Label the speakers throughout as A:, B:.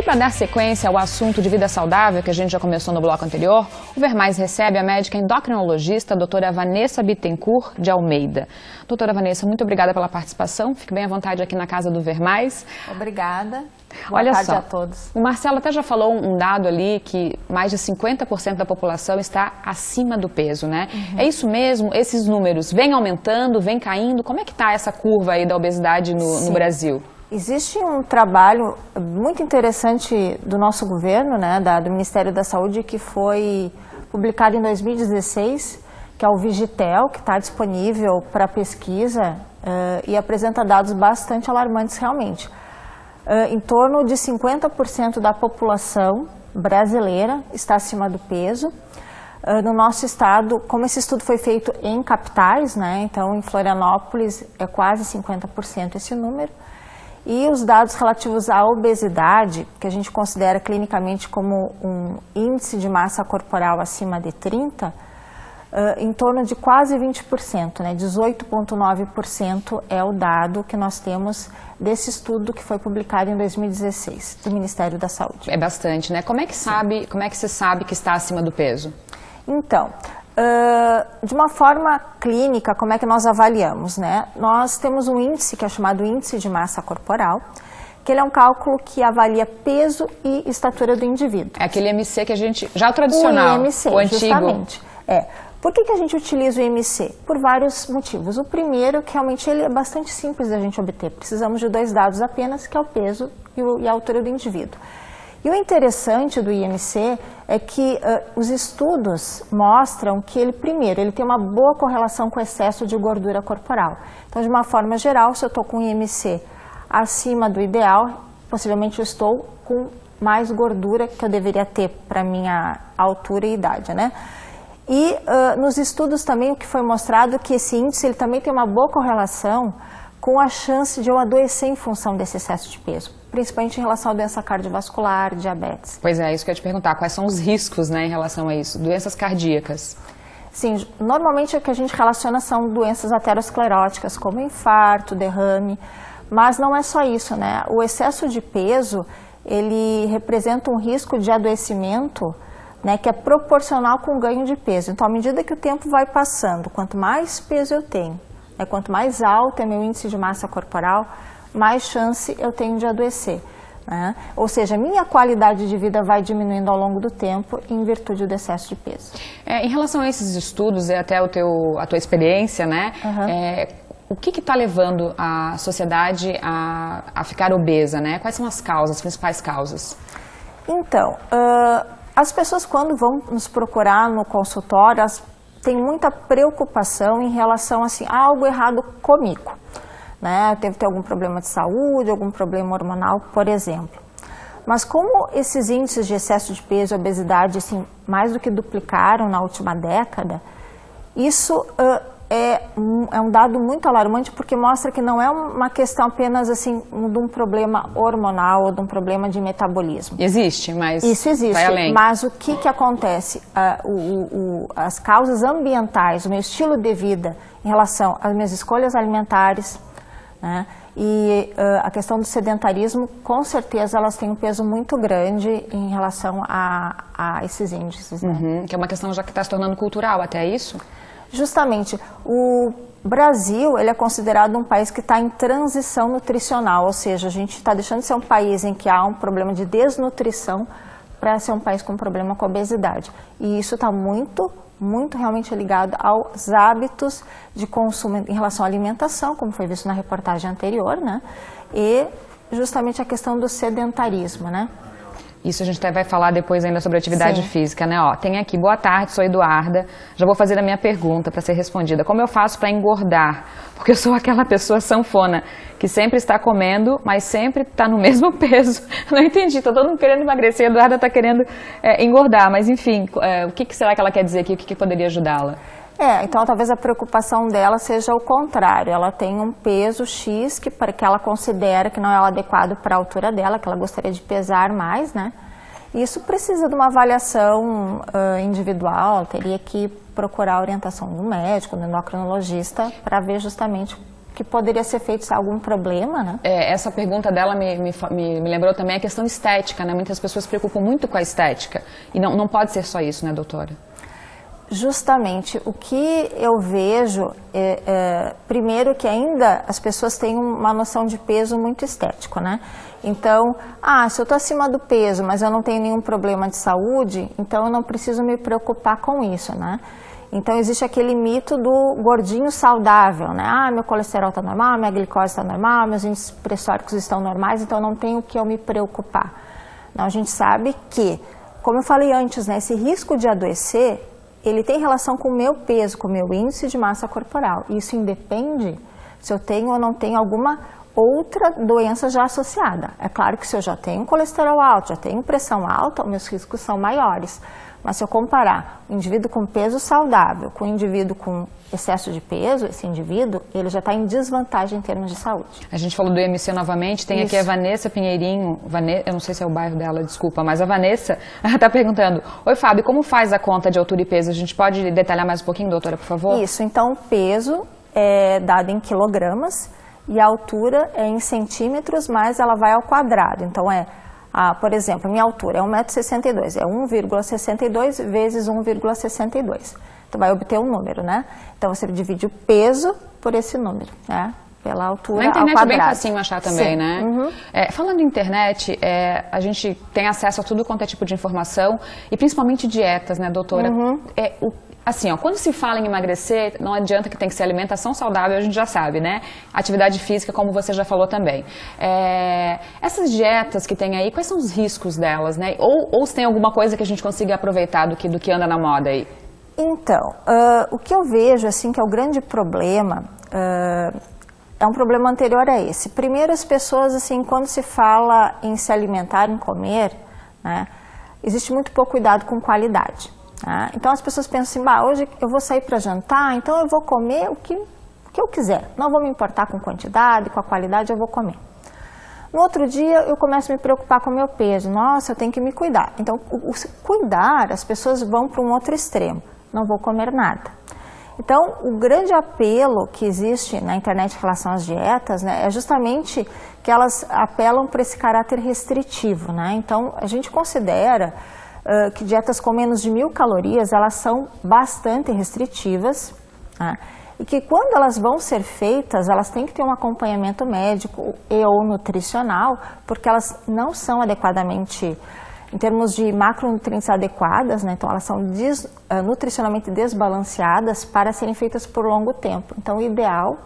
A: para dar sequência ao assunto de vida saudável que a gente já começou no bloco anterior, o Vermais recebe a médica endocrinologista a doutora Vanessa Bittencourt de Almeida. Doutora Vanessa, muito obrigada pela participação. Fique bem à vontade aqui na casa do Vermais.
B: Obrigada. Boa
A: Olha
B: tarde
A: só,
B: a todos.
A: O Marcelo até já falou um dado ali que mais de 50% da população está acima do peso, né? É isso mesmo? Esses números vêm aumentando, vêm caindo? Como é que está essa curva aí da obesidade no Brasil?
B: Existe um trabalho muito interessante do nosso governo, né, do Ministério da Saúde, que foi publicado em 2016, que é o Vigitel, que está disponível para pesquisa e apresenta dados bastante alarmantes realmente. Em torno de 50% da população brasileira está acima do peso. No nosso estado, como esse estudo foi feito em capitais, né, então em Florianópolis é quase 50% esse número. E os dados relativos à obesidade, que a gente considera clinicamente como um índice de massa corporal acima de 30, em torno de quase 20%, né? 18,9% é o dado que nós temos desse estudo que foi publicado em 2016, do Ministério da Saúde.
A: É bastante, né? Como é que você sabe que está acima do peso?
B: Então, de uma forma clínica, como é que nós avaliamos, né? Nós temos um índice que é chamado índice de massa corporal, que ele é um cálculo que avalia peso e estatura do indivíduo.
A: É aquele IMC que a gente, já o tradicional,
B: o IMC,
A: o antigo.
B: Justamente. Por que a gente utiliza o IMC? Por vários motivos. O primeiro, que realmente ele é bastante simples da gente obter. Precisamos de dois dados apenas, que é o peso e a altura do indivíduo. E o interessante do IMC é que os estudos mostram que ele tem uma boa correlação com o excesso de gordura corporal. Então, de uma forma geral, se eu estou com o IMC acima do ideal, possivelmente eu estou com mais gordura que eu deveria ter para a minha altura e idade, né? E nos estudos também o que foi mostrado é que esse índice ele também tem uma boa correlação com a chance de eu adoecer em função desse excesso de peso, principalmente em relação à doença cardiovascular, diabetes.
A: Pois é, isso que eu ia te perguntar, quais são os riscos, né, em relação a isso, doenças cardíacas?
B: Sim, normalmente o que a gente relaciona são doenças ateroscleróticas, como infarto, derrame, mas não é só isso, né? O excesso de peso, ele representa um risco de adoecimento, né, que é proporcional com o ganho de peso. Então, à medida que o tempo vai passando, quanto mais peso eu tenho, né, quanto mais alto é meu índice de massa corporal, mais chance eu tenho de adoecer, né? Ou seja, minha qualidade de vida vai diminuindo ao longo do tempo em virtude do excesso de peso.
A: Em relação a esses estudos e até a tua experiência, né? O que está levando a sociedade a ficar obesa, né? Quais são as causas, as principais causas? Então,
B: as pessoas quando vão nos procurar no consultório, elas têm muita preocupação em relação assim, a algo errado comigo, né? Eu devo ter algum problema de saúde, algum problema hormonal, por exemplo. Mas como esses índices de excesso de peso e obesidade assim, mais do que duplicaram na última década, isso é um dado muito alarmante porque mostra que não é uma questão apenas assim de um problema hormonal ou de um problema de metabolismo.
A: Existe, mas
B: isso existe,
A: vai além.
B: Mas o que acontece? As causas ambientais, o meu estilo de vida em relação às minhas escolhas alimentares, né, e a questão do sedentarismo, com certeza elas têm um peso muito grande em relação a esses índices. Né?
A: Que é uma questão já que está se tornando cultural, até isso?
B: Justamente, o Brasil ele é considerado um país que está em transição nutricional, ou seja, a gente está deixando de ser um país em que há um problema de desnutrição para ser um país com problema com obesidade. E isso está muito realmente ligado aos hábitos de consumo em relação à alimentação, como foi visto na reportagem anterior, né? E justamente a questão do sedentarismo, né?
A: Isso a gente até vai falar depois ainda sobre atividade física, né? Ó, tem aqui, boa tarde, sou Eduarda. Já vou fazer a minha pergunta para ser respondida. Como eu faço para engordar? Porque eu sou aquela pessoa sanfona que sempre está comendo, mas sempre está no mesmo peso. Não entendi, está todo mundo querendo emagrecer, a Eduarda está querendo engordar. Mas enfim, o que será que ela quer dizer aqui? O que poderia ajudá-la?
B: Então talvez a preocupação dela seja o contrário. Ela tem um peso X que ela considera que não é o adequado para a altura dela, que ela gostaria de pesar mais, né? Isso precisa de uma avaliação individual, teria que procurar a orientação do médico, do endocrinologista, para ver justamente que poderia ser feito se há algum problema, né?
A: Essa pergunta dela me lembrou também a questão estética, né? Muitas pessoas se preocupam muito com a estética. E não pode ser só isso, né, doutora?
B: Justamente. O que eu vejo primeiro, que ainda as pessoas têm uma noção de peso muito estético, né? Então, se eu estou acima do peso, mas eu não tenho nenhum problema de saúde, então eu não preciso me preocupar com isso, né? Então, existe aquele mito do gordinho saudável, né? Meu colesterol está normal, minha glicose está normal, meus índices pressóricos estão normais, então não tenho o que eu me preocupar. Não, a gente sabe que, como eu falei antes, né, esse risco de adoecer, ele tem relação com o meu peso, com o meu índice de massa corporal. Isso independe se eu tenho ou não tenho alguma outra doença já associada. É claro que se eu já tenho colesterol alto, já tenho pressão alta, os meus riscos são maiores. Mas se eu comparar o indivíduo com peso saudável com o indivíduo com excesso de peso, esse indivíduo, ele já está em desvantagem em termos de saúde.
A: A gente falou do IMC novamente, tem aqui a Vanessa Pinheirinho, eu não sei se é o bairro dela, desculpa, mas a Vanessa está perguntando: oi, Fábio, como faz a conta de altura e peso? A gente pode detalhar mais um pouquinho, doutora, por favor?
B: Isso, então o peso é dado em quilogramas e a altura é em centímetros, mas ela vai ao quadrado. Então por exemplo, minha altura é 1,62 m, é 1,62 vezes 1,62. Então vai obter um número, né? Então você divide o peso por esse número, né? Pela altura ao quadrado.
A: Na internet é bem facinho achar também,
B: sim,
A: né?
B: Uhum.
A: Falando em internet, a gente tem acesso a tudo quanto é tipo de informação e principalmente dietas, né, doutora?
B: Uhum.
A: Assim, quando se fala em emagrecer, não adianta que tem que ser alimentação saudável, a gente já sabe, né? Atividade física, como você já falou também. Essas dietas que tem aí, quais são os riscos delas, né? Ou se tem alguma coisa que a gente consiga aproveitar do que anda na moda aí?
B: Então, o que eu vejo, assim, que é o grande problema, é um problema anterior a esse. Primeiro, as pessoas, assim, quando se fala em se alimentar, em comer, né, existe muito pouco cuidado com qualidade. Então as pessoas pensam assim: hoje eu vou sair para jantar, então eu vou comer o que eu quiser. Não vou me importar com quantidade, com a qualidade, eu vou comer. No outro dia eu começo a me preocupar com o meu peso. Nossa, eu tenho que me cuidar. Então, cuidar, as pessoas vão para um outro extremo. Não vou comer nada. Então, o grande apelo que existe na internet em relação às dietas, né, é justamente que elas apelam para esse caráter restritivo, né? Então, a gente considera que dietas com menos de 1.000 calorias, elas são bastante restritivas, né? E que quando elas vão ser feitas, elas têm que ter um acompanhamento médico ou nutricional, porque elas não são adequadamente, em termos de macronutrientes adequadas, né? Então elas são nutricionalmente desbalanceadas para serem feitas por longo tempo. Então o ideal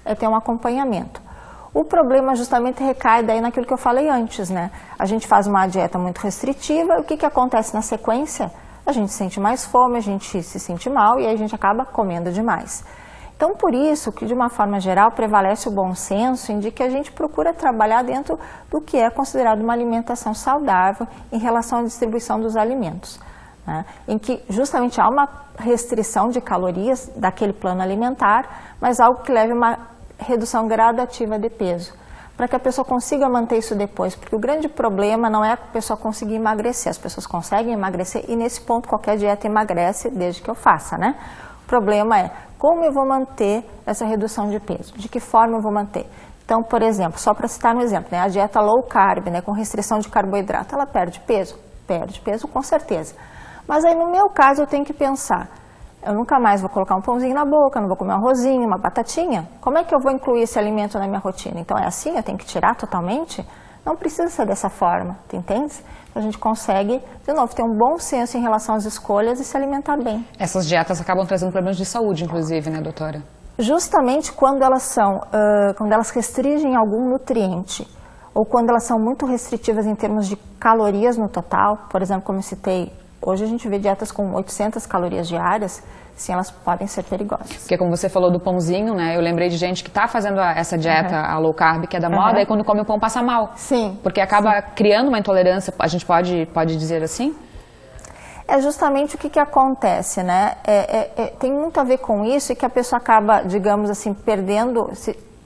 B: é ter um acompanhamento. O problema justamente recai daí naquilo que eu falei antes, né? A gente faz uma dieta muito restritiva, o que acontece na sequência? A gente sente mais fome, a gente se sente mal e aí a gente acaba comendo demais. Então, por isso que, de uma forma geral, prevalece o bom senso em de que a gente procura trabalhar dentro do que é considerado uma alimentação saudável em relação à distribuição dos alimentos, né? Em que justamente há uma restrição de calorias daquele plano alimentar, mas algo que leve a uma redução gradativa de peso, para que a pessoa consiga manter isso depois, porque o grande problema não é a pessoa conseguir emagrecer, as pessoas conseguem emagrecer e nesse ponto qualquer dieta emagrece desde que eu faça, né? O problema é como eu vou manter essa redução de peso, de que forma eu vou manter. Então, por exemplo, só para citar um exemplo, né, a dieta low carb, né, com restrição de carboidrato, ela perde peso? Perde peso com certeza, mas aí no meu caso eu tenho que pensar: eu nunca mais vou colocar um pãozinho na boca, não vou comer um arrozinho, uma batatinha. Como é que eu vou incluir esse alimento na minha rotina? Então é assim, eu tenho que tirar totalmente? Não precisa ser dessa forma, tu entende? A gente consegue, de novo, ter um bom senso em relação às escolhas e se alimentar bem.
A: Essas dietas acabam trazendo problemas de saúde, inclusive, né, doutora?
B: Justamente quando elas restringem algum nutriente ou quando elas são muito restritivas em termos de calorias no total, por exemplo, como eu citei, hoje a gente vê dietas com 800 calorias diárias, sim, elas podem ser perigosas. Porque
A: como você falou do pãozinho, né? Eu lembrei de gente que está fazendo essa dieta, a low carb, que é da moda, e quando come o pão passa mal.
B: Sim.
A: Porque acaba criando uma intolerância, a gente pode dizer assim?
B: É justamente o que acontece, né? Tem muito a ver com isso e que a pessoa acaba, digamos assim, perdendo,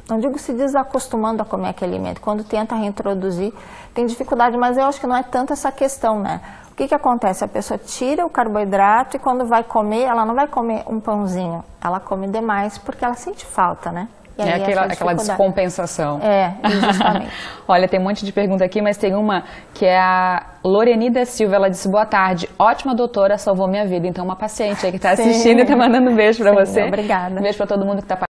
B: não digo se desacostumando a comer aquele alimento. Quando tenta reintroduzir, tem dificuldade, mas eu acho que não é tanto essa questão, né? O que acontece? A pessoa tira o carboidrato e quando vai comer, ela não vai comer um pãozinho, ela come demais porque ela sente falta, né? E aí
A: aquela descompensação.
B: Justamente.
A: Olha, tem um monte de pergunta aqui, mas tem uma que é a Lorenida Silva. Ela disse, boa tarde, ótima doutora, salvou minha vida. Então, uma paciente aí que está assistindo e está mandando um beijo para você.
B: Obrigada.
A: Um beijo para todo mundo que está